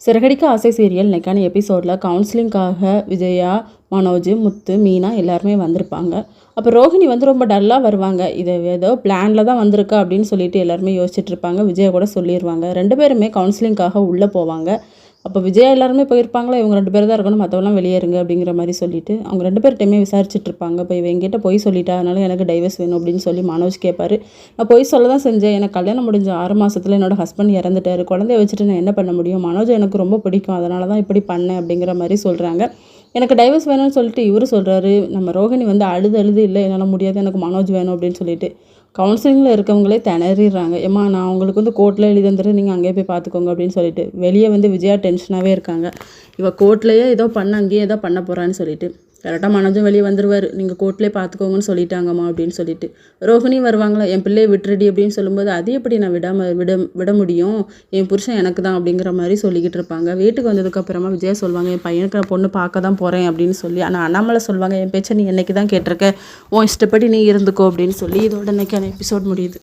சிறகடிக்க ஆசை சீரியல் இன்னைக்கான எபிசோடில் கவுன்சிலிங்காக விஜயா, மனோஜ், முத்து, மீனா எல்லாருமே வந்திருப்பாங்க. அப்போ ரோஹிணி வந்து ரொம்ப டல்லாக வருவாங்க. இது ஏதோ பிளானில் தான் வந்திருக்கா அப்படின்னு சொல்லிட்டு எல்லாருமே யோசிச்சுட்டு இருப்பாங்க. விஜயா கூட சொல்லிடுவாங்க. 2 பேருமே கவுன்சிலிங்காக உள்ளே போவாங்க. அப்போ விஜயா எல்லாருமே போயிருப்பாங்களா, இவங்க 2 பேர் தான் இருக்கணும், மற்றவெல்லாம் வெளியேறுங்க அப்படிங்கிற மாதிரி சொல்லிட்டு அவங்க 2 பேர்கிட்டையுமே விசாரிச்சுட்டு இருப்பாங்க. இப்போ இவ என்கிட்ட பொய் சொல்லிட்டா, அதனால எனக்கு டைவர்ஸ் வேணும் அப்படின்னு சொல்லி மனோஜ் கேட்பாரு. நான் பொய் சொல்ல தான் செஞ்சேன். எனக்கு கல்யாணம் முடிஞ்ச 6 மாதத்தில் என்னோட ஹஸ்பண்ட் இறந்துட்டாரு. குழந்தைய வச்சுட்டு நான் என்ன பண்ண முடியும்? மனோஜ் எனக்கு ரொம்ப பிடிக்கும், அதனால தான் இப்படி பண்ணேன் அப்படிங்கிற மாதிரி சொல்கிறாங்க. எனக்கு டைவர்ஸ் வேணும்னு சொல்லிட்டு இவரு சொல்கிறாரு. நம்ம ரோஹிணி வந்து அழுது இல்லை என்னால் முடியாது, எனக்கு மனோஜ் வேணும் அப்படின்னு சொல்லிட்டு கவுன்சிலிங்கில் இருக்கவங்களே திணறிடுறாங்க. ஏம்மா நான் உங்களுக்கு வந்து கோர்ட்டில் எழுதி வந்துடுறேன், நீங்கள் அங்கேயே போய் பார்த்துக்கோங்க அப்படின்னு சொல்லிட்டு வெளியே வந்து விஜயா டென்ஷனாகவே இருக்காங்க. இவள் கோர்ட்லேயே ஏதோ பண்ண அங்கேயே ஏதோ பண்ண போகிறான்னு சொல்லிட்டு கரெக்டாக மனோஜும் வெளியே வந்துடுவார். நீங்கள் கோர்ட்லேயே பார்த்துக்கோங்கன்னு சொல்லிட்டாங்கம்மா அப்படின்னு சொல்லிட்டு ரோஹிணி வருவாங்களா, என் பிள்ளையை விட்டுறடி அப்படின்னு சொல்லும்போது அது எப்படி நான் விட முடியும், என் புருஷன் எனக்கு தான் அப்படிங்கிற மாதிரி சொல்லிக்கிட்டு இருப்பாங்க. வீட்டுக்கு வந்ததுக்கப்புறமா விஜயா சொல்லுவாங்க, என் பையனுக்கு நான் பொண்ணு பார்க்க தான் போகிறேன் அப்படின்னு சொல்லி. ஆனால் அண்ணாமலை சொல்லுவாங்க, என் பேச்சை நீ என்னைக்கு தான் கேட்டிருக்க, உன் இஷ்டப்படி நீ இருந்துக்கோ அப்படின்னு சொல்லி. இதோட இன்னைக்கான எபிசோட் முடியுது.